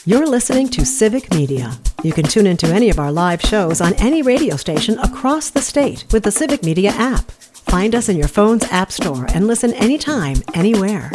You're listening to Civic Media. You can tune into any of our live shows on any radio station across the state with the Civic Media app. Find us in your phone's app store and listen anytime, anywhere.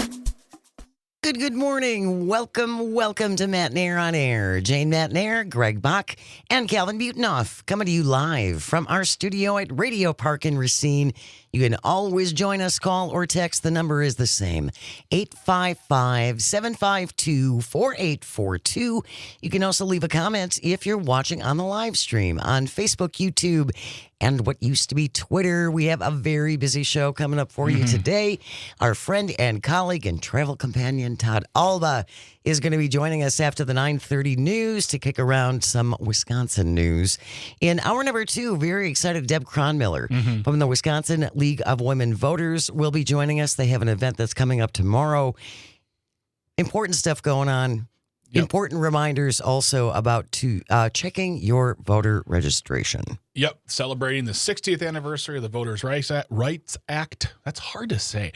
Good morning. Welcome to Matt Nair on Air. Jane Matt Nair, Greg Bach, and Calvin Butenoff coming to you live from our studio at Radio Park in Racine. You can always join us, call or text. The number is the same, 855-752-4842. You can also leave a comment if you're watching on the live stream on Facebook, YouTube, and what used to be Twitter. We have a very busy show coming up for you today. Our friend and colleague and travel companion, Todd Alba, is going to be joining us after the 9:30 news to kick around some Wisconsin news. In hour number 2, very excited, Deb Cronmiller from the Wisconsin League of Women Voters will be joining us. They have an event that's coming up tomorrow. Important stuff going on. Yep. Important reminders also about checking your voter registration. Yep, celebrating the 60th anniversary of the Voters' Rights Act. That's hard to say.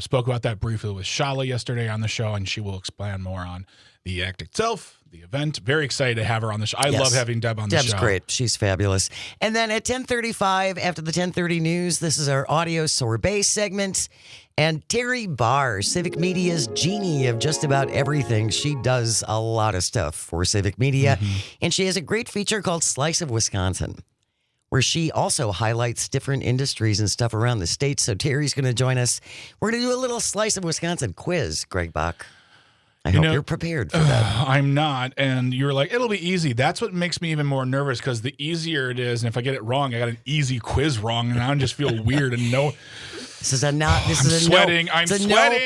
Spoke about that briefly with Shala yesterday on the show, and she will expand more on the act itself, the event. Very excited to have her on the show. I love having Deb on the show. Deb's great. She's fabulous. And then at 10:35, after the 10:30 news, this is our audio sorbet segment. And Terry Barr, Civic Media's genie of just about everything. She does a lot of stuff for Civic Media. And she has a great feature called Slice of Wisconsin, where she also highlights different industries and stuff around the state. So Terry's going to join us. We're going to do a little Slice of Wisconsin quiz, Greg Bach. I hope you're prepared for that. I'm not. And you were like, it'll be easy. That's what makes me even more nervous, because the easier it is, and if I get it wrong, I got an easy quiz wrong, and I just feel weird and no. This is a no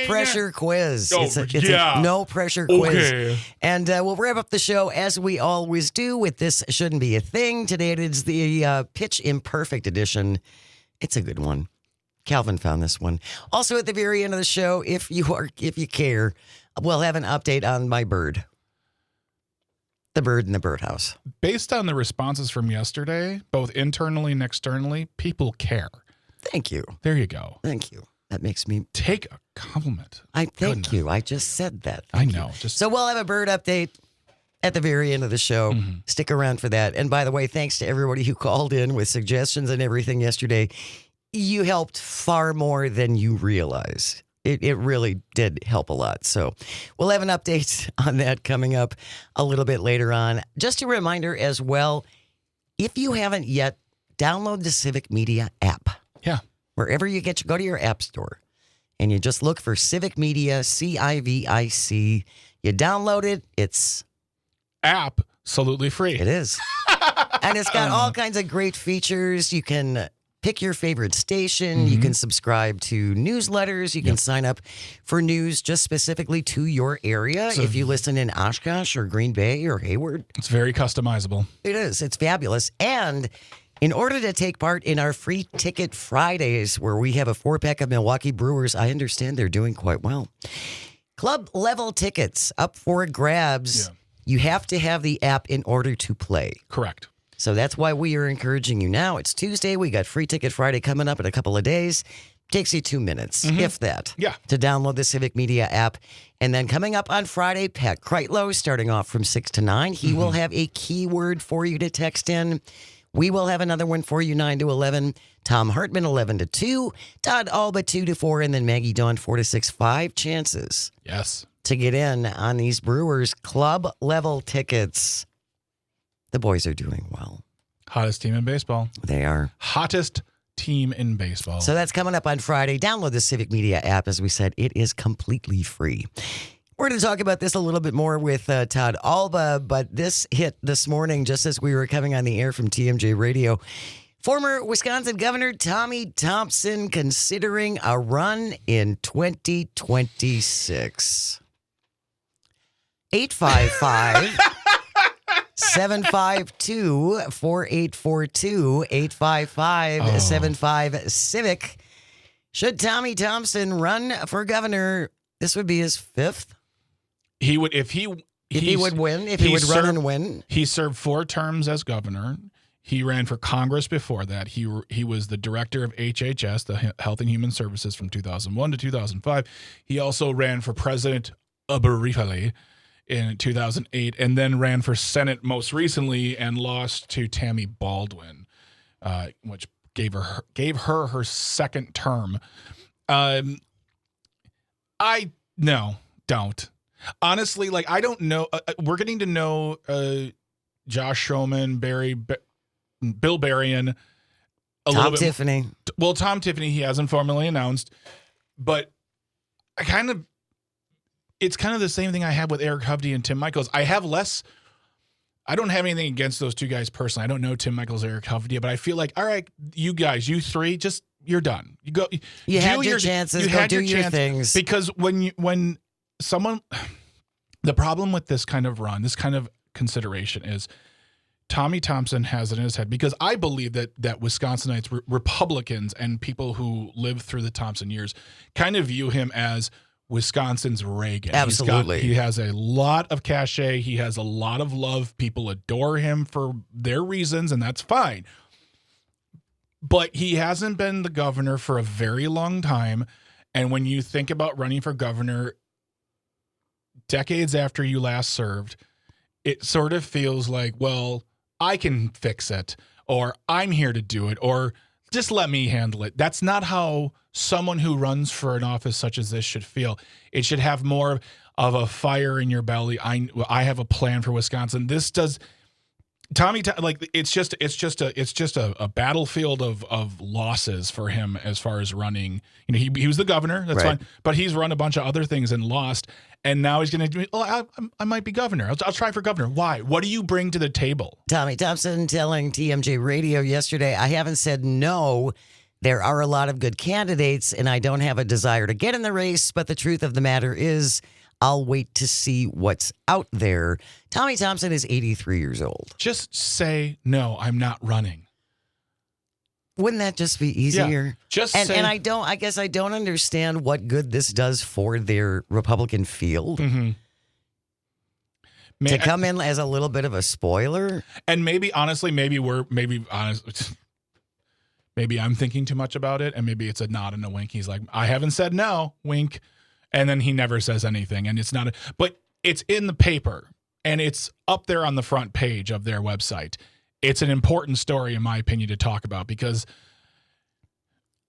pressure quiz. Oh, it's a no pressure quiz. Okay. And we'll wrap up the show as we always do with This Shouldn't Be a Thing. Today it is the Pitch Imperfect edition. It's a good one. Calvin found this one. Also at the very end of the show, if you care, we'll have an update on my bird. The bird in the birdhouse. Based on the responses from yesterday, both internally and externally, people care. Thank you. There you go. Thank you. That makes me take a compliment. Thank you. I just said that. I know. So we'll have a bird update at the very end of the show. Stick around for that. And by the way, thanks to everybody who called in with suggestions and everything yesterday. You helped far more than you realize. It really did help a lot. So we'll have an update on that coming up a little bit later on. Just a reminder as well, if you haven't yet, download the Civic Media app. Yeah. Wherever you go to your app store and you just look for Civic Media, CIVIC. You download it. It's absolutely free. It is. And it's got all kinds of great features. You can pick your favorite station. You can subscribe to newsletters. You can sign up for news just specifically to your area. If you listen in Oshkosh or Green Bay or Hayward. It's very customizable. It is. It's fabulous. And in order to take part in our free ticket Fridays, where we have a 4-pack of Milwaukee Brewers, I understand they're doing quite well. Club level tickets up for grabs. Yeah. You have to have the app in order to play. Correct. So that's why we are encouraging you now. It's Tuesday. We got Free Ticket Friday coming up in a couple of days. Takes you 2 minutes, if that, to download the Civic Media app. And then coming up on Friday, Pat Kreitlow, starting off from 6 to 9. He will have a keyword for you to text in. We will have another one for you, 9 to 11. Tom Hartman, 11 to 2. Todd Alba, 2 to 4. And then Maggie Dawn, 4 to 6. 5 chances. Yes. To get in on these Brewers club level tickets. The boys are doing well. Hottest team in baseball. They are. Hottest team in baseball. So that's coming up on Friday. Download the Civic Media app. As we said, it is completely free. We're going to talk about this a little bit more with Todd Alba, but this hit this morning just as we were coming on the air from TMJ Radio. Former Wisconsin Governor Tommy Thompson considering a run in 2026. 855 752-4842, 855-75-CIVIC. Should Tommy Thompson run for governor? This would be his 5th. He would if he would win, if he would run and win. He served 4 terms as governor. He ran for Congress before that. He was the director of HHS, the Health and Human Services, from 2001 to 2005. He also ran for president briefly in 2008, and then ran for Senate most recently and lost to Tammy Baldwin, which gave her her second term. Don't. Honestly, like, I don't know. We're getting to know Josh Schoeman, Bill Berrien, Tom Tiffany. Well, Tom Tiffany, he hasn't formally announced, but it's kind of the same thing I had with Eric Hovde and Tim Michaels. I don't have anything against those two guys personally. I don't know Tim Michaels, Eric Hovde, but I feel like, all right, you guys, you three, just, you're done. You go. You had your chances. You had your things. Because when someone, the problem with this kind of run, this kind of consideration is Tommy Thompson has it in his head, because I believe that Wisconsinites, Republicans, and people who lived through the Thompson years kind of view him as Wisconsin's Reagan. Absolutely. He has a lot of cachet. He has a lot of love. People adore him for their reasons, and that's fine. But he hasn't been the governor for a very long time. And when you think about running for governor decades after you last served, it sort of feels like, well, I can fix it, or I'm here to do it, or just let me handle it. That's not how someone who runs for an office such as this should feel. It should have more of a fire in your belly. I have a plan for Wisconsin. This does. Tommy, like, it's just a battlefield of losses for him as far as running. You know, he was the governor, that's right. fine, but he's run a bunch of other things and lost, and now he's going to do. Oh, I might be governor. I'll try for governor. Why? What do you bring to the table? Tommy Thompson telling TMJ Radio yesterday, I haven't said no. There are a lot of good candidates, and I don't have a desire to get in the race. But the truth of the matter is, I'll wait to see what's out there. Tommy Thompson is 83 years old. Just say, no, I'm not running. Wouldn't that just be easier? Yeah, just and, say, and I guess I don't understand what good this does for their Republican field. Mm-hmm. To come in as a little bit of a spoiler. And maybe I'm thinking too much about it, and maybe it's a nod and a wink. He's like, I haven't said no, wink. And then he never says anything, and it's not. But it's in the paper, and it's up there on the front page of their website. It's an important story, in my opinion, to talk about, because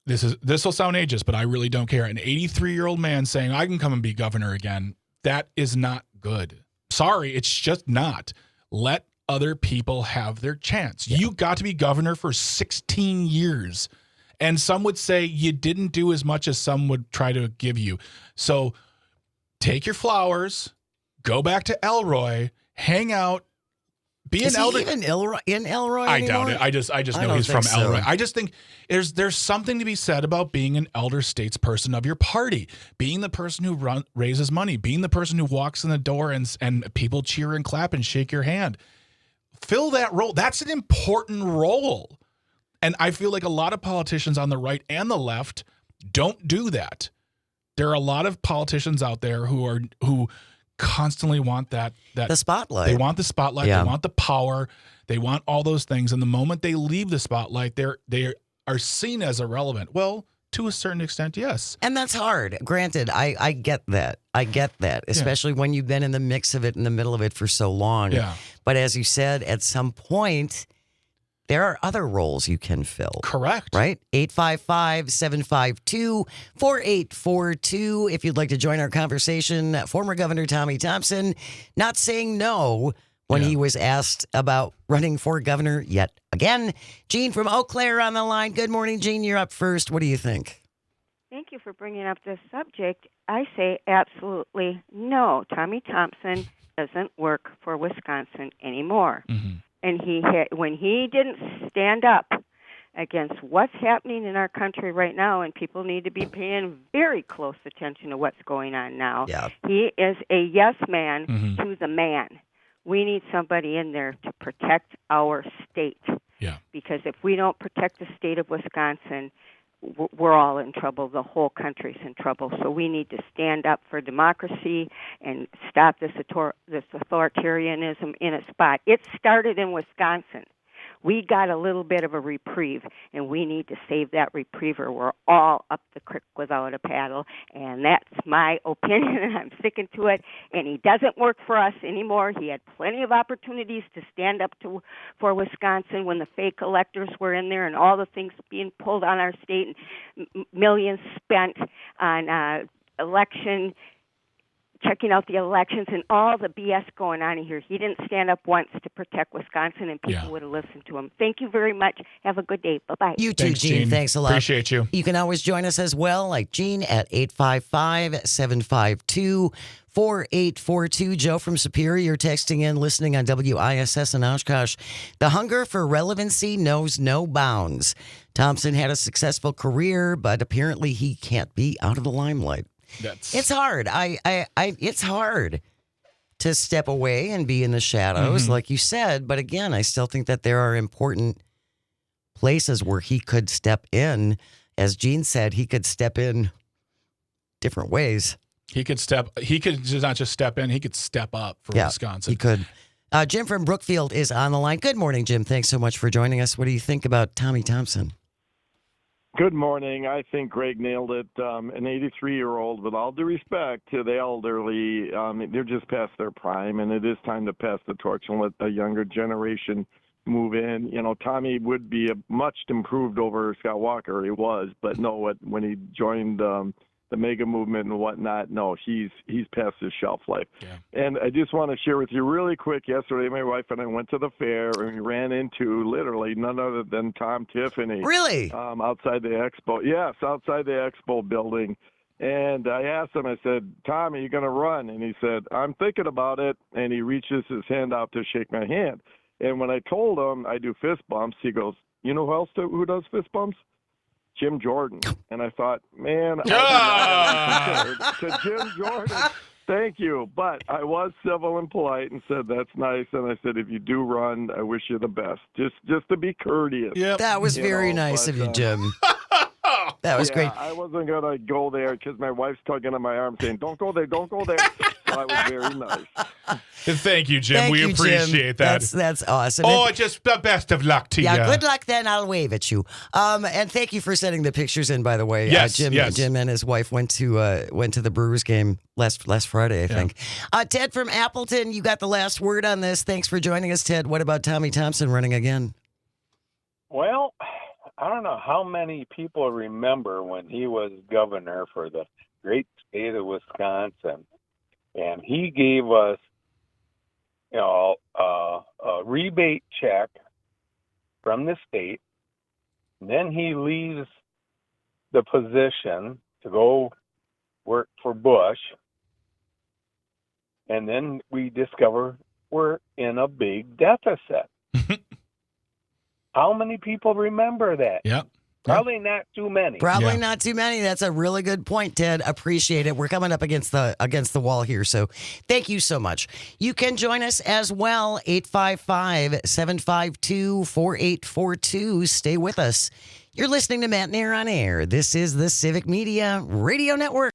this will sound ageist, but I really don't care. An 83-year-old man saying, I can come and be governor again, that is not good. Sorry, it's just not. Let other people have their chance. Yeah. You got to be governor for 16 years. And some would say you didn't do as much as some would try to give you. So take your flowers, go back to Elroy, hang out, be Is an elder. Even in Elroy I anymore? doubt it. I just know he's from Elroy. I just think there's something to be said about being an elder statesperson of your party, being the person who raises money, being the person who walks in the door and people cheer and clap and shake your hand. Fill that role. That's an important role. And I feel like a lot of politicians on the right and the left don't do that. There are a lot of politicians out there who constantly want the spotlight. They want the spotlight. Yeah. They want the power. They want all those things. And the moment they leave the spotlight, they are seen as irrelevant. Well, to a certain extent, yes. And that's hard. Granted, I get that. Especially when you've been in the mix of it, in the middle of it for so long. Yeah. But as you said, at some point, there are other roles you can fill. Correct. Right? 855-752-4842. If you'd like to join our conversation, former Governor Tommy Thompson not saying no when he was asked about running for governor yet again. Jean from Eau Claire on the line. Good morning, Jean. You're up first. What do you think? Thank you for bringing up this subject. I say absolutely no. Tommy Thompson doesn't work for Wisconsin anymore. Mm-hmm. And when he didn't stand up against what's happening in our country right now, and people need to be paying very close attention to what's going on now, he is a yes man to the man. We need somebody in there to protect our state. Yeah. Because if we don't protect the state of Wisconsin, we're all in trouble. The whole country's in trouble. So we need to stand up for democracy and stop this authoritarianism in its spot. It started in Wisconsin. we got a little bit of a reprieve, and we need to save that reprieve, or we're all up the creek without a paddle. And that's my opinion, and I'm sticking to it. And he doesn't work for us anymore. He had plenty of opportunities to stand up for Wisconsin when the fake electors were in there and all the things being pulled on our state and millions spent on election, checking out the elections and all the BS going on here. He didn't stand up once to protect Wisconsin, and people would have listened to him. Thank you very much. Have a good day. Bye-bye. You too, Gene. Thanks a lot. Appreciate you. You can always join us as well, like Gene at 855-752-4842. Joe from Superior texting in, listening on WISS in Oshkosh. The hunger for relevancy knows no bounds. Thompson had a successful career, but apparently he can't be out of the limelight. It's hard. It's hard to step away and be in the shadows, like you said. But again, I still think that there are important places where he could step in. As Gene said, he could step in different ways. He could not just step in, he could step up for Wisconsin. He could. Jim from Brookfield is on the line. Good morning, Jim. Thanks so much for joining us. What do you think about Tommy Thompson? Good morning. I think Greg nailed it. An 83-year-old, with all due respect to the elderly, they're just past their prime, and it is time to pass the torch and let a younger generation move in. You know, Tommy would be a much improved over Scott Walker. He was, but no, when he joined the mega movement and whatnot, no, he's past his shelf life. Yeah. And I just want to share with you really quick, yesterday my wife and I went to the fair and we ran into literally none other than Tom Tiffany. Really? Outside the expo. Yes, outside the expo building. And I asked him, I said, Tom, are you going to run? And he said, I'm thinking about it. And he reaches his hand out to shake my hand. And when I told him I do fist bumps, he goes, you know who does fist bumps? Jim Jordan. And I thought, man, to Jim Jordan, thank you. But I was civil and polite and said, that's nice. And I said, if you do run, I wish you the best. Just to be courteous. Yeah, that was very nice of you, Jim. That was great. I wasn't going to go there because my wife's tugging on my arm saying, don't go there, don't go there. So I was very nice. Thank you, Jim. We appreciate that. That's awesome. Oh, just the best of luck to you. Yeah, good luck then. I'll wave at you. And thank you for sending the pictures in, by the way. Yes, Jim and his wife went to the Brewers game last Friday, I think. Ted from Appleton, you got the last word on this. Thanks for joining us, Ted. What about Tommy Thompson running again? Well, I don't know how many people remember when he was governor for the great state of Wisconsin, and he gave us, a rebate check from the state. And then he leaves the position to go work for Bush, and then we discover we're in a big deficit. How many people remember that? Yep. Probably not too many. Probably not too many. That's a really good point, Ted. Appreciate it. We're coming up against the wall here, so thank you so much. You can join us as well, 855-752-4842. Stay with us. You're listening to Matt Nair on Air. This is the Civic Media Radio Network.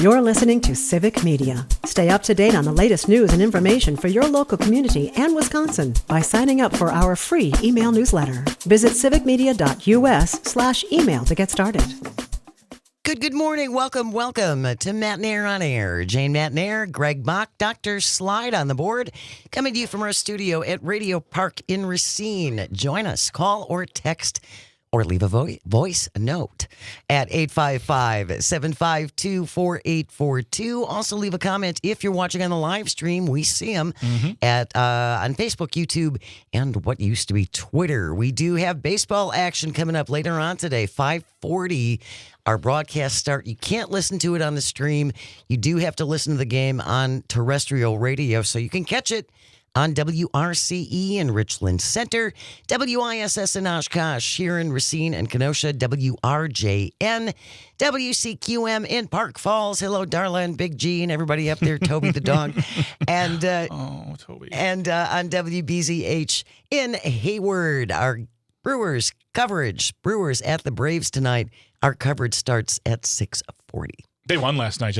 You're listening to Civic Media. Stay up to date on the latest news and information for your local community and Wisconsin by signing up for our free email newsletter. Visit civicmedia.us/email to get started. Good morning. Welcome to Matt Nair on Air. Jane Matt Nair, Greg Bach, Dr. Slide on the board. Coming to you from our studio at Radio Park in Racine. Join us. Call or text or leave a voice note at 855-752-4842. Also leave a comment if you're watching on the live stream. We see them on Facebook, YouTube, and what used to be Twitter. We do have baseball action coming up later on today, 5:40. Our broadcast start. You can't listen to it on the stream. You do have to listen to the game on terrestrial radio, so you can catch it on WRCE in Richland Center, WISS in Oshkosh, here in Racine and Kenosha, WRJN, WCQM in Park Falls. Hello, Darla, Big G, and everybody up there, Toby the dog. And Toby. And on WBZH in Hayward. Our Brewers coverage, Brewers at the Braves tonight. Our coverage starts at 6:40. They won last night.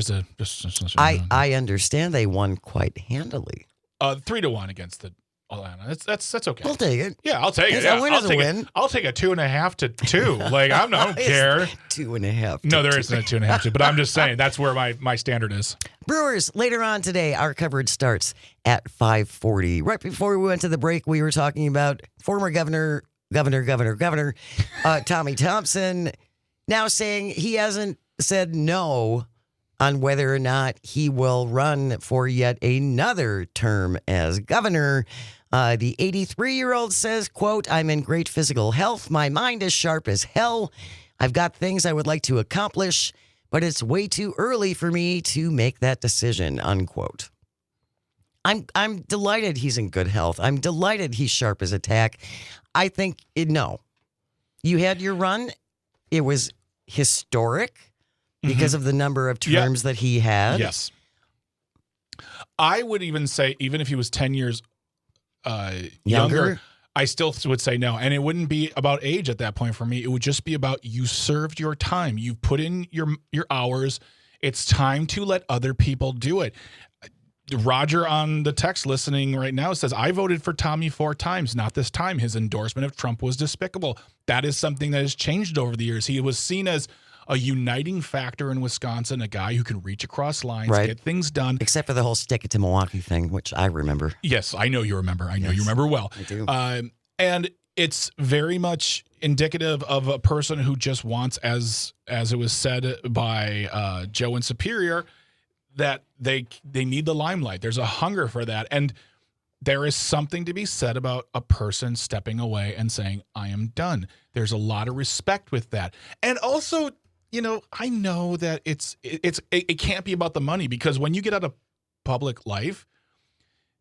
I understand they won quite handily. 3-1 against the Atlanta. That's okay. I'll take it. Yeah, I'll take it. A Yeah, win I'll is a take win. it. I'll take a 2.5 to 2. Like I don't care. 2.5. No, there isn't a 2.5 to. But I'm just saying that's where my standard is. Brewers, later on today, our coverage starts at 5:40. Right before we went to the break, we were talking about former Governor Tommy Thompson now saying he hasn't said no on whether or not he will run for yet another term as governor. The 83-year-old says, quote, "I'm in great physical health. My mind is sharp as hell. I've got things I would like to accomplish, but it's way too early for me to make that decision," unquote. I'm delighted he's in good health. I'm delighted he's sharp as a tack. I think, no. You had your run. It was historic because of the number of terms that he had. Yes. I would even say, even if he was 10 years younger, I still would say no. And it wouldn't be about age at that point for me. It would just be about you served your time. You've put in your hours. It's time to let other people do it. Roger on the text listening right now says, I voted for Tommy 4 times. Not this time. His endorsement of Trump was despicable. That is something that has changed over the years. He was seen as a uniting factor in Wisconsin, a guy who can reach across lines, get things done. Except for the whole stick it to Milwaukee thing, which I remember. Yes, I know you remember. I know you remember well. I do. And it's very much indicative of a person who just wants, as it was said by Joe in Superior, that they need the limelight. There's a hunger for that. And there is something to be said about a person stepping away and saying, I am done. There's a lot of respect with that. And also, I know that it can't be about the money, because when you get out of public life,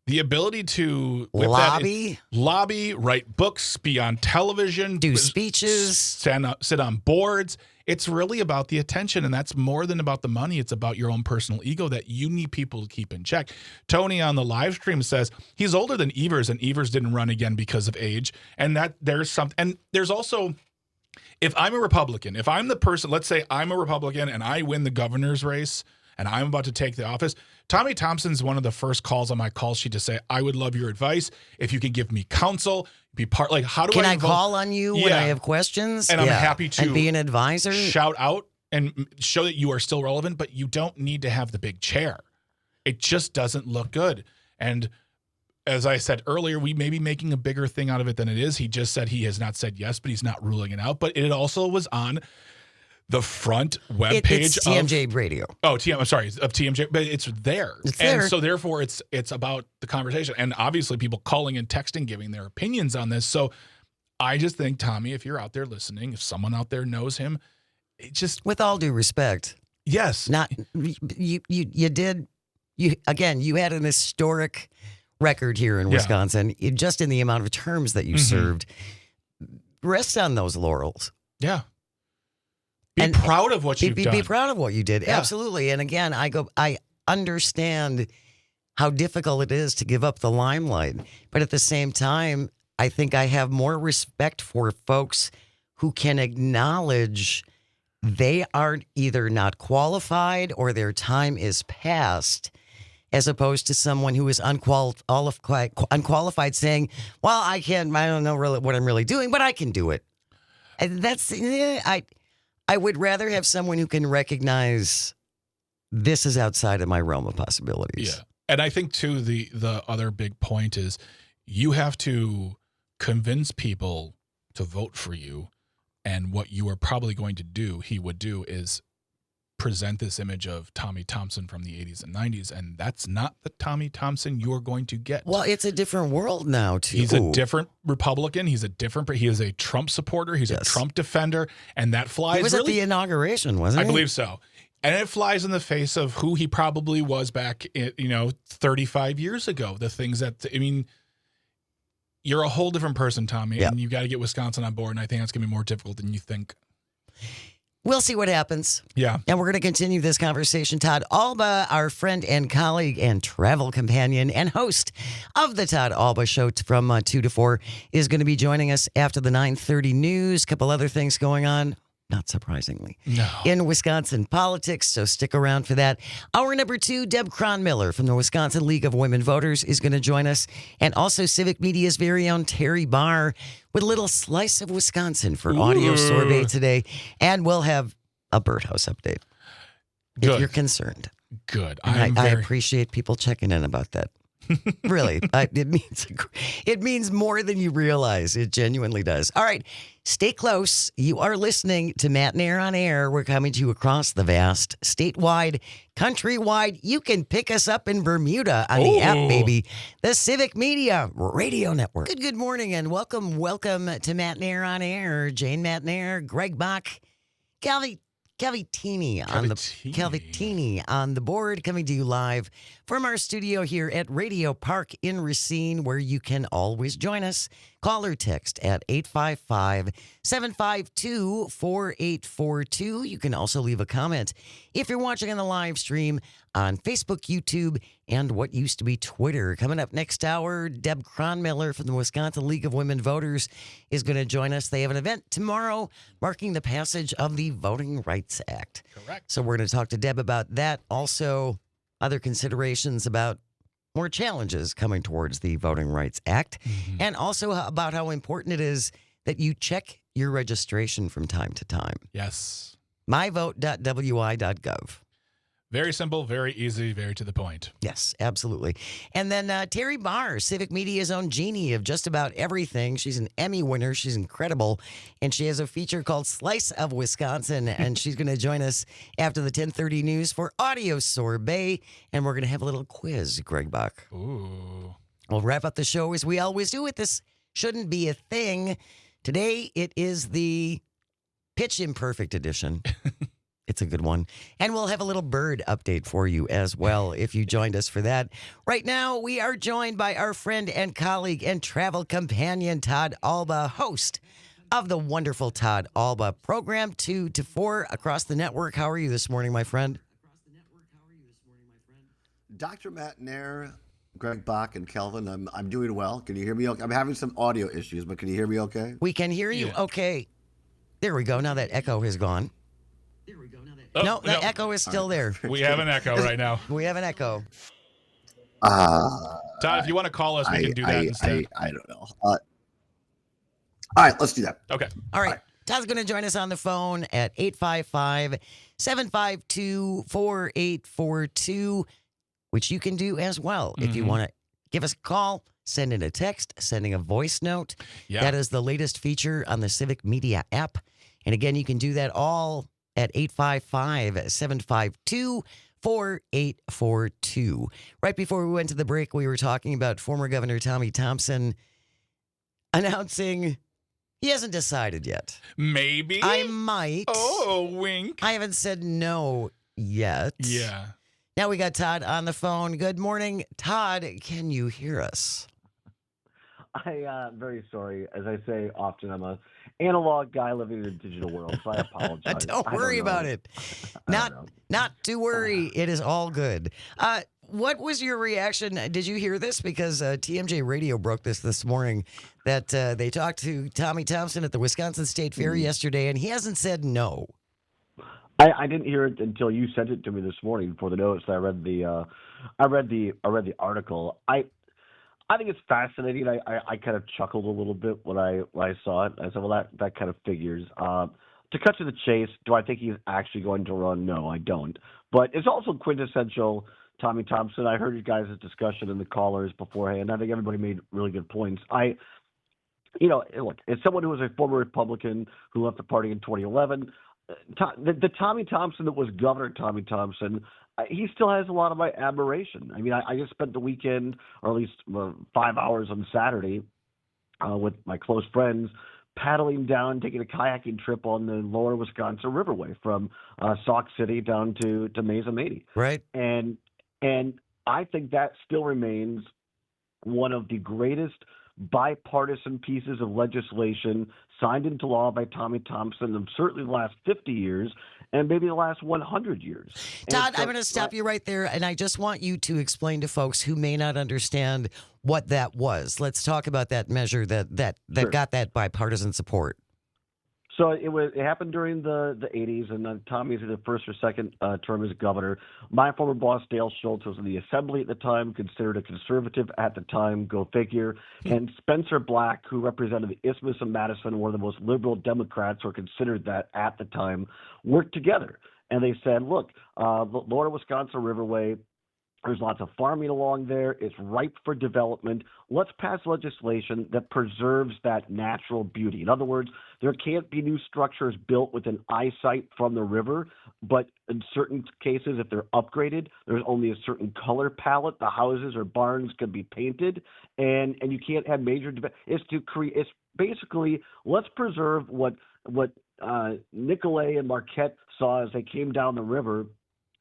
the ability to lobby, write books, be on television, do speeches, sit on boards, it's really about the attention, and that's more than about the money. It's about your own personal ego that you need people to keep in check. Tony on the live stream says he's older than Evers, and Evers didn't run again because of age, and that there's something. And there's also, if I'm a Republican, if I'm the person, let's say I'm a Republican and I win the governor's race and I'm about to take the office, Tommy Thompson's one of the first calls on my call sheet to say, I would love your advice. If you could give me counsel, be part, like, how do I call on you when I have questions? And I'm happy to and be an advisor, shout out and show that you are still relevant, but you don't need to have the big chair. It just doesn't look good. And as I said earlier, we may be making a bigger thing out of it than it is. He just said he has not said yes, but he's not ruling it out. But it also was on the front webpage of TMJ Radio. Oh, of TMJ, but it's there. And so therefore it's about the conversation. And obviously people calling and texting, giving their opinions on this. So I just think, Tommy, if you're out there listening, if someone out there knows him, it just, with all due respect. Yes. Not you had an historic record here in Wisconsin, just in the amount of terms that you served. Rest on those laurels. Yeah. Be proud of what you've done. Be proud of what you did. Yeah. Absolutely. And again, I understand how difficult it is to give up the limelight. But at the same time, I think I have more respect for folks who can acknowledge they are either not qualified or their time is past, as opposed to someone who is unqualified saying, well, I don't know really what I'm really doing, but I can do it. And that's, I would rather have someone who can recognize this is outside of my realm of possibilities. Yeah. And I think, too, the other big point is you have to convince people to vote for you. And what you are probably going to do, he would do, is present this image of Tommy Thompson from the 80s and 90s. And that's not the Tommy Thompson you're going to get. Well, it's a different world now, too. He's a different Republican. He is a Trump supporter. He's a Trump defender. And that flies. He was at the inauguration, wasn't he? I believe so. And it flies in the face of who he probably was back, 35 years ago. The things that, you're a whole different person, Tommy, and you got to get Wisconsin on board. And I think that's going to be more difficult than you think. We'll see what happens. Yeah. And we're going to continue this conversation. Todd Alba, our friend and colleague and travel companion and host of the Todd Alba Show from 2 to 4, is going to be joining us after the 9:30 news. A couple other things going on. not surprisingly, No. in Wisconsin politics. So stick around for that. Hour number 2, Deb Cronmiller from the Wisconsin League of Women Voters is going to join us. And also Civic Media's very own Terry Barr with a little slice of Wisconsin for audio sorbet today. And we'll have a birdhouse update if you're concerned. Good. I appreciate people checking in about that. Really, it means more than you realize. It genuinely does. All right, stay close. You are listening to Matt and Air on Air. We're coming to you across the vast, statewide, countrywide. You can pick us up in Bermuda on the app, baby. The Civic Media Radio Network. Good morning and welcome to Matt and Air on Air. Jane Matt and Air, Greg Bach, Calvitini on the board, coming to you live from our studio here at Radio Park in Racine, where you can always join us. Call or text at 855-752-4842. You can also leave a comment if you're watching on the live stream on Facebook, YouTube, and what used to be Twitter. Coming up next hour, Deb Cronmiller from the Wisconsin League of Women Voters is going to join us. They have an event tomorrow marking the passage of the Voting Rights Act. Correct. So we're going to talk to Deb about that. Also, other considerations about more challenges coming towards the Voting Rights Act, and also about how important it is that you check your registration from time to time. Yes. myvote.wi.gov. Very simple, very easy, very to the point. Yes, absolutely. And then Terry Barr, Civic Media's own genie of just about everything. She's an Emmy winner. She's incredible. And she has a feature called Slice of Wisconsin. And she's going to join us after the 10:30 news for Audio Sorbet. And we're going to have a little quiz, Greg Bach. Ooh. We'll wrap up the show as we always do with This Shouldn't Be a Thing. Today, it is the Pitch Imperfect edition. It's a good one. And we'll have a little bird update for you as well if you joined us for that. Right now, we are joined by our friend and colleague and travel companion, Todd Alba, host of the wonderful Todd Alba program, 2 to 4 across the network. How are you this morning, my friend? Dr. Matt Nair, Greg Bach, and Kelvin, I'm doing well. Can you hear me okay? I'm having some audio issues, but can you hear me okay? We can hear you okay. There we go. Now that echo has gone. No, the echo is still there. We have an echo right now. We have an echo. Todd, if you want to call us, we can do that instead. I don't know. All right, let's do that. Okay. All right. Todd's going to join us on the phone at 855-752-4842, which you can do as well. If you want to give us a call, send in a text, sending a voice note. Yeah. That is the latest feature on the Civic Media app. And again, you can do that all at 855-752-4842. Right before we went to the break, we were talking about former Governor Tommy Thompson announcing he hasn't decided yet. Maybe. I might. Oh, wink. I haven't said no yet. Yeah. Now we got Todd on the phone. Good morning. Todd, can you hear us? Very sorry. As I say often, I'm a analog guy living in a digital world, so I apologize. Don't worry about it. Not to worry. It is all good. What was your reaction? Did you hear this? Because TMJ Radio broke this morning that they talked to Tommy Thompson at the Wisconsin State Fair yesterday, and he hasn't said no. I didn't hear it until you sent it to me this morning for the notes. I read the article. I think it's fascinating. I kind of chuckled a little bit when I saw it. I said, well, that kind of figures. To cut to the chase, do I think he's actually going to run? No, I don't. But it's also quintessential Tommy Thompson. I heard you guys' discussion and the callers beforehand. I think everybody made really good points. Look, as someone who was a former Republican who left the party in 2011, the Tommy Thompson that was Governor Tommy Thompson, he still has a lot of my admiration. I mean, I just spent the weekend, or at least 5 hours on Saturday, with my close friends, paddling down, taking a kayaking trip on the lower Wisconsin Riverway from Sauk City down to Mesa Mady. Right. And I think that still remains one of the greatest bipartisan pieces of legislation signed into law by Tommy Thompson in certainly the last 50 years and maybe the last 100 years. Todd, I'm going to stop you right there, and I just want you to explain to folks who may not understand what that was. Let's talk about that measure that Sure. got that bipartisan support. So it happened during the 80s, and then Tommy's in the first or second term as governor. My former boss, Dale Schultz, was in the assembly at the time, considered a conservative at the time, go figure. And Spencer Black, who represented the Isthmus of Madison, one of the most liberal Democrats, or considered that at the time, worked together. And they said, look, the Florida, Wisconsin Riverway, there's lots of farming along there. It's ripe for development. Let's pass legislation that preserves that natural beauty. In other words, there can't be new structures built within eyesight from the river, but in certain cases, if they're upgraded, there's only a certain color palette. The houses or barns can be painted, and you can't have major it's to create. It's basically, let's preserve what Nicolay and Marquette saw as they came down the river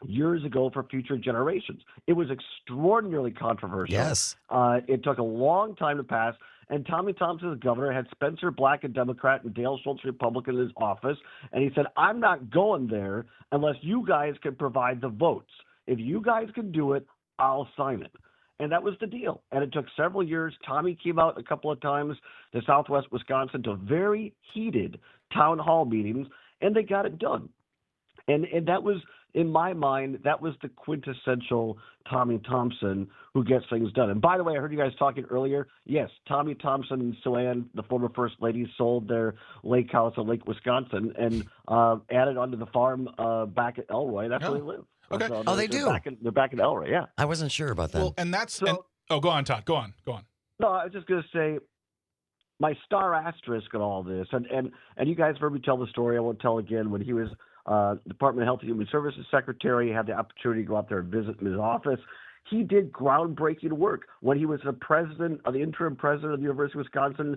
years ago for future generations. It was extraordinarily controversial. Yes. It took a long time to pass, and Tommy Thompson, as governor, had Spencer Black, a Democrat, and Dale Schultz, Republican, in his office, and he said, I'm not going there unless you guys can provide the votes. If you guys can do it, I'll sign it. And that was the deal. And it took several years. Tommy came out a couple of times to Southwest Wisconsin to very heated town hall meetings, and they got it done. And that was, in my mind, that was the quintessential Tommy Thompson who gets things done. And by the way, I heard you guys talking earlier. Yes, Tommy Thompson and Silan, the former First Lady, sold their lake house in Lake Wisconsin and added onto the farm back at Elroy. That's where they live. Okay. So they do. They're back in Elroy, yeah. I wasn't sure about that. Well, and that's go on, Todd. Go on. No, I was just going to say, my star asterisk in all this, and you guys heard me tell the story. I won't tell again. When he was Department of Health and Human Services Secretary, had the opportunity to go out there and visit his office. He did groundbreaking work when he was the interim president of the University of Wisconsin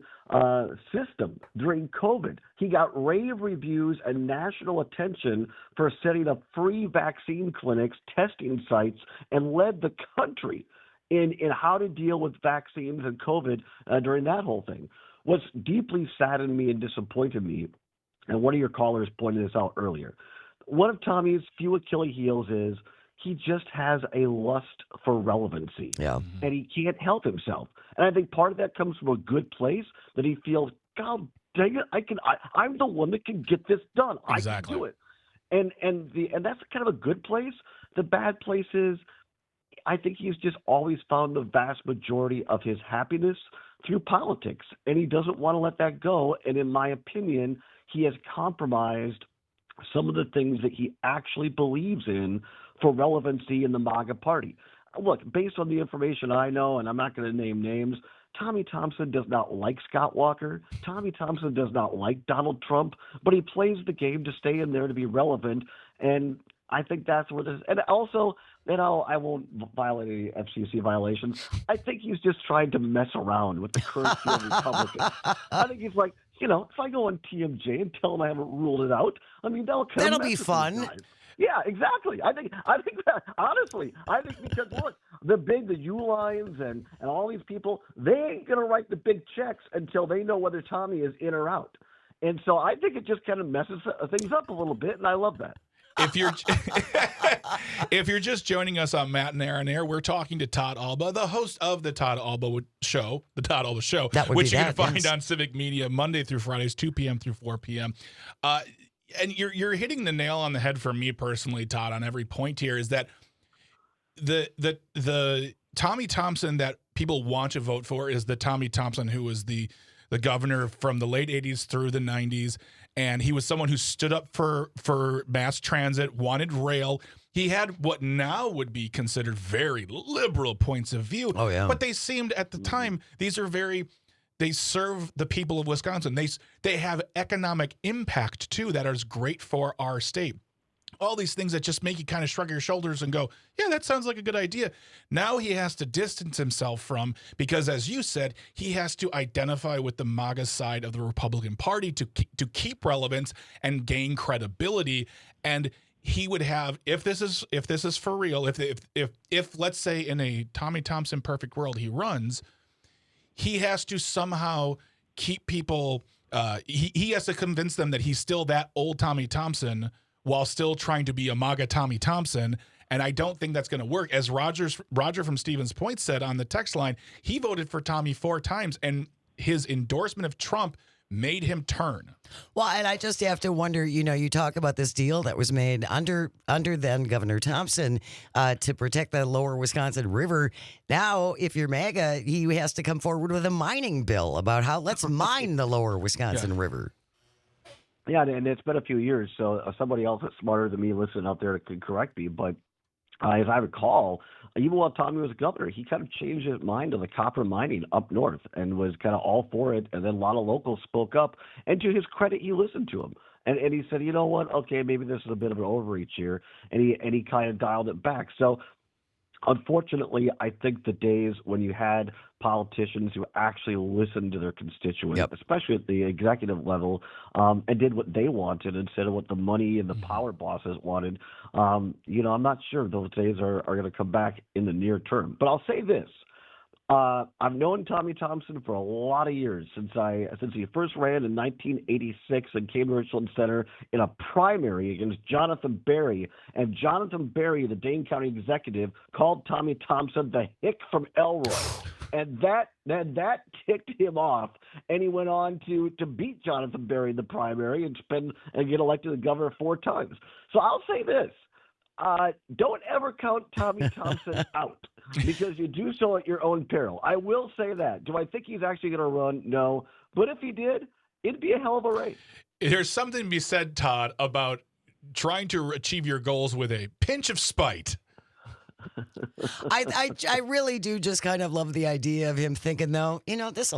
system during COVID. He got rave reviews and national attention for setting up free vaccine clinics, testing sites, and led the country in how to deal with vaccines and COVID during that whole thing. What's deeply saddened me and disappointed me, and one of your callers pointed this out earlier, one of Tommy's few Achilles heels is he just has a lust for relevancy. Yeah. And he can't help himself. And I think part of that comes from a good place that he feels, God dang it, I'm the one that can get this done. Exactly. I can do it. And that's kind of a good place. The bad place is I think he's just always found the vast majority of his happiness through politics, and he doesn't want to let that go. And in my opinion, he has compromised some of the things that he actually believes in for relevancy in the MAGA party. Look, based on the information I know, and I'm not going to name names, Tommy Thompson does not like Scott Walker. Tommy Thompson does not like Donald Trump, but he plays the game to stay in there to be relevant. And I think that's what it is. And also, I won't violate any FCC violations. I think he's just trying to mess around with the current field Republicans. I think he's like, if I go on TMJ and tell them I haven't ruled it out, that'll be fun. Yeah, exactly. I think that, honestly, because look, the Uihleins and all these people, they ain't going to write the big checks until they know whether Tommy is in or out. And so I think it just kind of messes things up a little bit, and I love that. If you're just joining us on Matt and Aaron Air, we're talking to Todd Alba, the host of the Todd Alba Show, which you can find on Civic Media Monday through Fridays, 2 p.m. through 4 p.m. And you're hitting the nail on the head for me personally, Todd, on every point here, is that the Tommy Thompson that people want to vote for is the Tommy Thompson who was the governor from the late 80s through the 90s. And he was someone who stood up for mass transit, wanted rail. He had what now would be considered very liberal points of view. Oh, yeah. But they seemed at the time, they serve the people of Wisconsin. They have economic impact, too, that is great for our state. All these things that just make you kind of shrug your shoulders and go, yeah, that sounds like a good idea. Now he has to distance himself from, because as you said, he has to identify with the MAGA side of the Republican Party to keep relevance and gain credibility. And he would have, if this is for real, if let's say in a Tommy Thompson perfect world he runs, he has to somehow keep people, he has to convince them that he's still that old Tommy Thompson while still trying to be a MAGA Tommy Thompson. And I don't think that's going to work. As Roger from Stevens Point said on the text line, he voted for Tommy 4 times, and his endorsement of Trump made him turn. Well, and I just have to wonder, you talk about this deal that was made under then Governor Thompson to protect the lower Wisconsin River. Now, if you're MAGA, he has to come forward with a mining bill about how let's mine the lower Wisconsin River. Yeah, and it's been a few years, so somebody else that's smarter than me listening out there could correct me, but as I recall, even while Tommy was governor, he kind of changed his mind on the copper mining up north and was kind of all for it. And then a lot of locals spoke up. And to his credit, he listened to him. And he said, you know what? Okay, maybe this is a bit of an overreach here. And he kind of dialed it back. So unfortunately, I think the days when you had politicians who actually listened to their constituents, especially at the executive level, and did what they wanted instead of what the money and the power bosses wanted, I'm not sure those days are going to come back in the near term. But I'll say this. I've known Tommy Thompson for a lot of years since he first ran in 1986 in Cambridge Richland Center in a primary against Jonathan Berry. And Jonathan Berry, the Dane County executive, called Tommy Thompson the hick from Elroy. And that ticked him off, and he went on to beat Jonathan Berry in the primary and get elected the governor 4 times. So I'll say this. Don't ever count Tommy Thompson out, because you do so at your own peril. I will say that. Do I think he's actually going to run? No. But if he did, it'd be a hell of a race. There's something to be said, Todd, about trying to achieve your goals with a pinch of spite. I really do just kind of love the idea of him thinking, though, this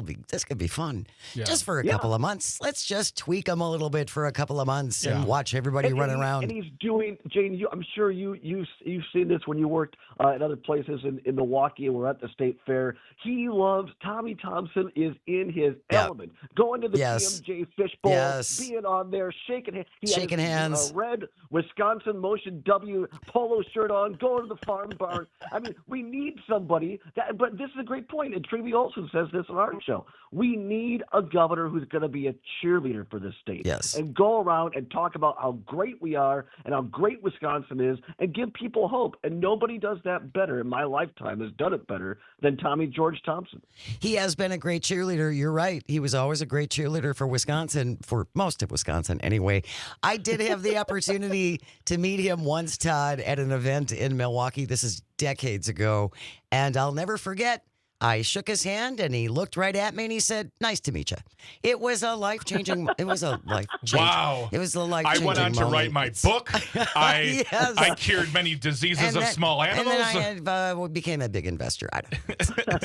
could be fun. Just for a couple of months. Let's just tweak him a little bit for a couple of months and watch everybody run around. And he's doing, Jane, I'm sure you've seen this when you worked at other places in Milwaukee and we're at the state fair. He loves, Tommy Thompson is in his element. Going to the TMJ Fishbowl, being on there, shaking hands. He has a red Wisconsin Motion W polo shirt on, going to the farm barn. I mean, we need somebody but this is a great point, and Trevy Olson says this on our show. We need a governor who's going to be a cheerleader for this state and go around and talk about how great we are and how great Wisconsin is and give people hope. And nobody does that better in my lifetime, has done it better than Tommy George Thompson. He has been a great cheerleader. You're right. He was always a great cheerleader for Wisconsin, for most of Wisconsin anyway. I did have the opportunity to meet him once, Todd, at an event in Milwaukee. This is decades ago, and I'll never forget. I shook his hand, and he looked right at me, and he said, "Nice to meet you." It was a life-changing. It was a life-changing. Wow! It was a life-changing. I went on to write my book. I cured many diseases of small animals, and then I became a big investor. I don't know.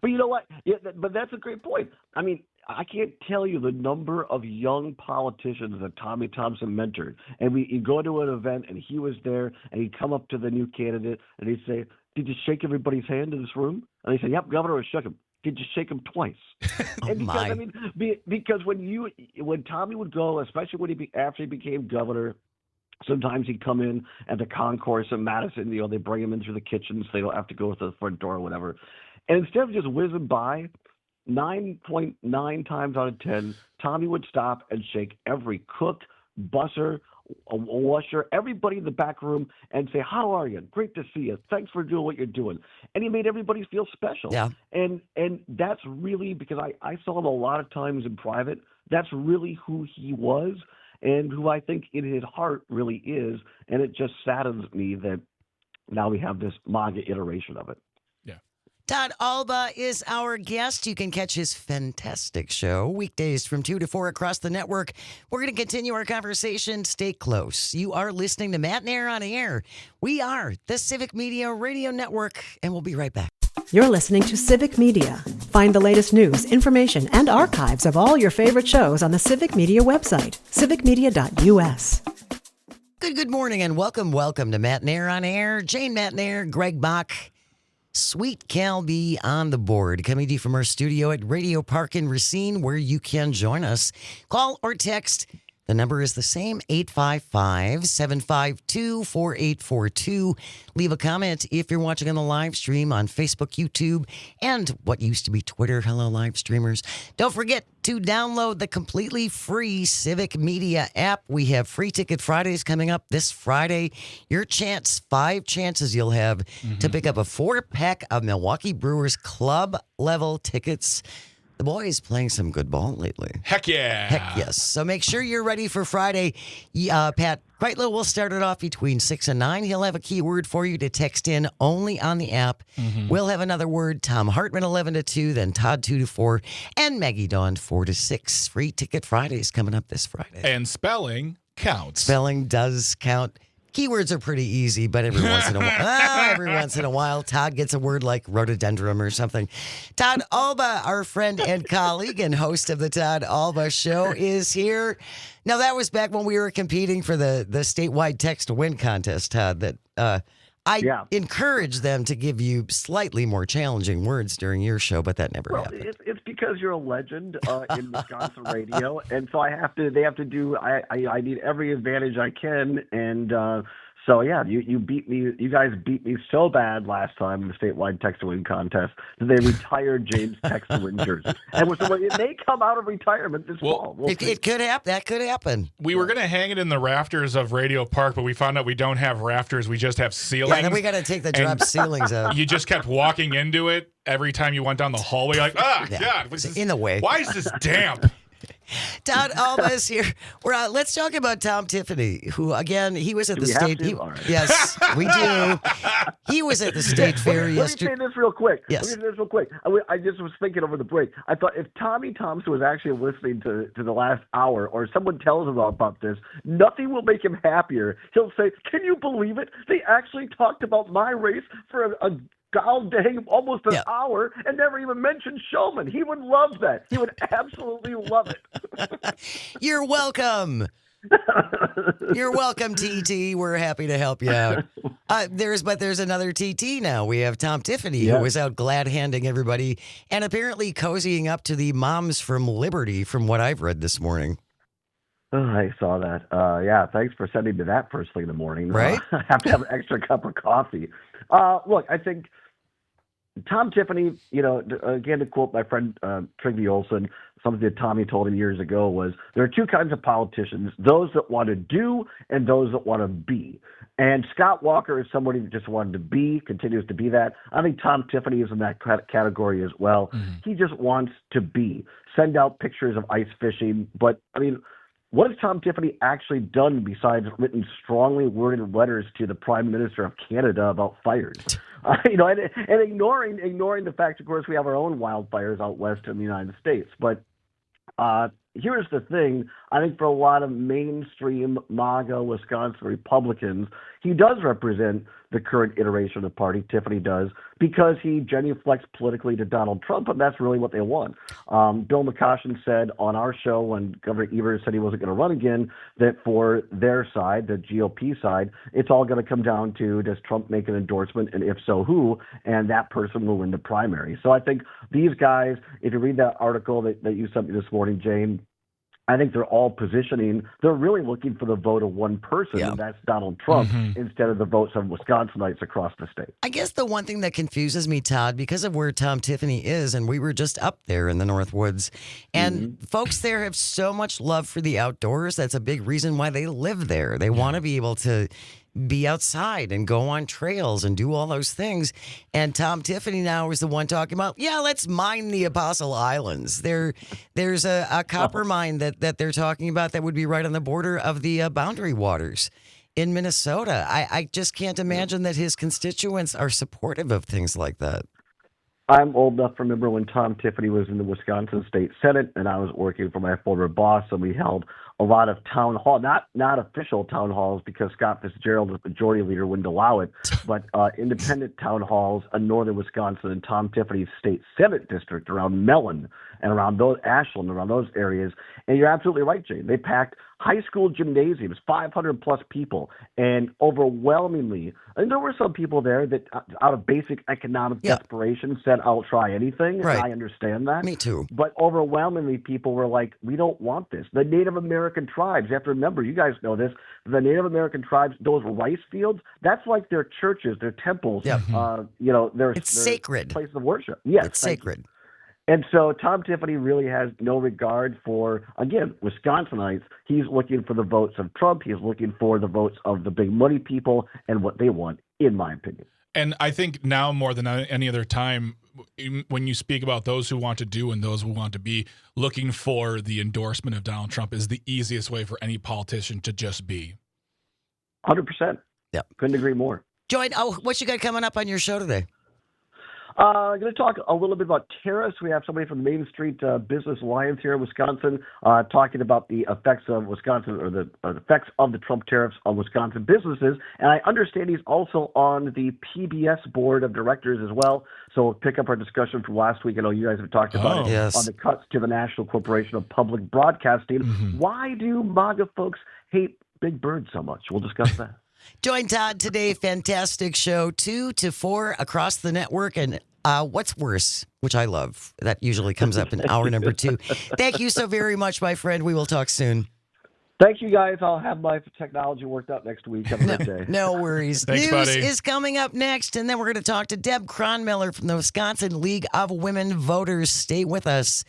But you know what? Yeah, but that's a great point. I mean, I can't tell you the number of young politicians that Tommy Thompson mentored. And you go to an event, and he was there, and he'd come up to the new candidate, and he'd say, "Did you shake everybody's hand in this room?" And he said, "Yep, Governor, I shook him." Did you shake him twice? Because when Tommy would go, especially after he became governor, sometimes he'd come in at the concourse in Madison. They bring him in through the kitchen, so they don't have to go to the front door or whatever. And instead of just whizzing by, 9.9 times out of 10, Tommy would stop and shake every cook, busser, a washer, everybody in the back room and say, "How are you? Great to see you. Thanks for doing what you're doing." And he made everybody feel special. Yeah. And that's really, because I saw him a lot of times in private, that's really who he was and who I think in his heart really is. And it just saddens me that now we have this MAGA iteration of it. Todd Alba is our guest. You can catch his fantastic show weekdays from 2 to 4 across the network. We're going to continue our conversation. Stay close. You are listening to Matt and Air on Air. We are the Civic Media Radio Network, and we'll be right back. You're listening to Civic Media. Find the latest news, information, and archives of all your favorite shows on the Civic Media website, civicmedia.us. Good morning, and welcome to Matt and Air on Air. Jane Matt and Air, Greg Bach. Sweet Cal B on the board, coming to you from our studio at Radio Park in Racine, where you can join us. Call or text. The number is the same, 855-752-4842. Leave a comment if you're watching on the live stream on Facebook, YouTube, and what used to be Twitter. Hello, live streamers. Don't forget to download the completely free Civic Media app. We have Free Ticket Fridays coming up this Friday. Your chance, 5 chances you'll have to pick up a 4-pack of Milwaukee Brewers club level tickets The boy is playing some good ball lately. Heck yeah. Heck yes. So make sure you're ready for Friday. Pat Kreitlow will start it off between 6 and 9. He'll have a keyword for you to text in only on the app. We'll have another word. Tom Hartman 11 to 2, then Todd 2 to 4, and Maggie Dawn 4 to 6. Free Ticket Fridays coming up this Friday. And spelling counts. Spelling does count. Keywords are pretty easy, but every once in a while, Todd gets a word like rhododendron or something. Todd Alba, our friend and colleague and host of the Todd Alba Show, is here. Now, that was back when we were competing for the statewide text to win contest, Todd, that I encouraged them to give you slightly more challenging words during your show, but that never happened. It's because you're a legend in Wisconsin radio, and so I need every advantage I can, and so you beat me. You guys beat me so bad last time in the statewide text to win contest that they retired James' text to win jersey, and so it may come out of retirement this fall. It could happen. That could happen. We were going to hang it in the rafters of Radio Park, but we found out we don't have rafters. We just have ceilings. Yeah, then we got to take the drop ceilings out. You just kept walking into it every time you went down the hallway. Like, God, in the way. Why is this damp? Todd Alba is here. Let's talk about Tom Tiffany, who, again, he was at the state. Yes, we do. He was at the state fair yesterday. Let me say this real quick. Yes. I just was thinking over the break. I thought if Tommy Thompson was actually listening to the last hour, or someone tells him about this, nothing will make him happier. He'll say, "Can you believe it? They actually talked about my race for a all day, almost an hour, and never even mentioned Shulman." He would love that. He would absolutely love it. You're welcome. You're welcome, TT. We're happy to help you out. There's another TT now. We have Tom Tiffany, who was out glad-handing everybody and apparently cozying up to the Moms from Liberty, from what I've read this morning. Oh, I saw that. Thanks for sending me that first thing in the morning. Right? I have to have an extra cup of coffee. Look, I think Tom Tiffany, again, to quote my friend Trygve Olsen, something that Tommy told him years ago was, there are two kinds of politicians, those that want to do and those that want to be. And Scott Walker is somebody that just wanted to be, continues to be that. I think Tom Tiffany is in that category as well. He just wants to be. Send out pictures of ice fishing. But, what has Tom Tiffany actually done besides written strongly worded letters to the Prime Minister of Canada about fires? And ignoring the fact, of course, we have our own wildfires out west in the United States. But here's the thing. I think for a lot of mainstream MAGA Wisconsin Republicans, he does represent the current iteration of the party, Tiffany does, because he genuflects politically to Donald Trump, and that's really what they want. Bill McCoshen said on our show when Governor Evers said he wasn't going to run again, that for their side, the GOP side, it's all going to come down to, does Trump make an endorsement, and if so, who? And that person will win the primary. So I think these guys, if you read that article that you sent me this morning, Jane, I think they're all positioning. They're really looking for the vote of one person, and that's Donald Trump, instead of the votes of Wisconsinites across the state. I guess the one thing that confuses me, Todd, because of where Tom Tiffany is, and we were just up there in the North Woods, and folks there have so much love for the outdoors. That's a big reason why they live there. They want to be able to be outside and go on trails and do all those things. And Tom Tiffany now is the one talking about, let's mine the Apostle Islands. There's a copper mine that they're talking about that would be right on the border of the Boundary Waters in Minnesota. I just can't imagine that his constituents are supportive of things like that. I'm old enough to remember when Tom Tiffany was in the Wisconsin State Senate, and I was working for my former boss, and we held a lot of town hall, not official town halls because Scott Fitzgerald, the majority leader, wouldn't allow it, but independent town halls in northern Wisconsin and Tom Tiffany's state Senate district around Mellon and around Ashland, around those areas. And you're absolutely right, Jane. They packed high school gymnasiums, 500 plus people, and overwhelmingly, and there were some people there that out of basic economic desperation said, I'll try anything. Right. And I understand that. Me too. But overwhelmingly people were like, we don't want this. The Native American tribes, you have to remember, you guys know this, the Native American tribes, those rice fields, that's like their churches, their temples, it's sacred. Places of worship. Yes, it's sacred. And so Tom Tiffany really has no regard for, again, Wisconsinites. He's looking for the votes of Trump. He's looking for the votes of the big money people and what they want, in my opinion. And I think now more than any other time, when you speak about those who want to do and those who want to be, looking for the endorsement of Donald Trump is the easiest way for any politician to just be. 100%. Yeah. Couldn't agree more. Joy, what you got coming up on your show today? I'm going to talk a little bit about tariffs. We have somebody from the Main Street Business Alliance here in Wisconsin talking about the effects of Wisconsin or the effects of the Trump tariffs on Wisconsin businesses. And I understand he's also on the PBS board of directors as well. So we'll pick up our discussion from last week. I know you guys have talked about it on the cuts to the National Corporation of Public Broadcasting. Mm-hmm. Why do MAGA folks hate Big Bird so much? We'll discuss that. Join Todd today. Fantastic show, 2 to 4 across the network. And What's Worse, which I love. That usually comes up in hour number 2. Thank you so very much, my friend. We will talk soon. Thank you, guys. I'll have my technology worked out next week. Have a great day. No worries. Thanks, News buddy. is coming up next, and then we're going to talk to Deb Cronmiller from the Wisconsin League of Women Voters. Stay with us.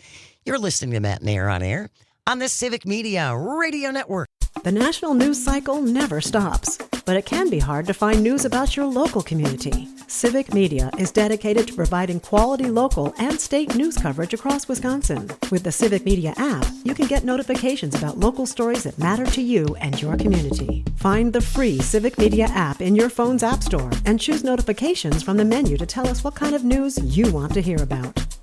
You're listening to Matt Nair on Air on the Civic Media Radio Network. The national news cycle never stops, but it can be hard to find news about your local community. Civic Media is dedicated to providing quality local and state news coverage across Wisconsin. With the Civic Media app, you can get notifications about local stories that matter to you and your community. Find the free Civic Media app in your phone's app store and choose notifications from the menu to tell us what kind of news you want to hear about.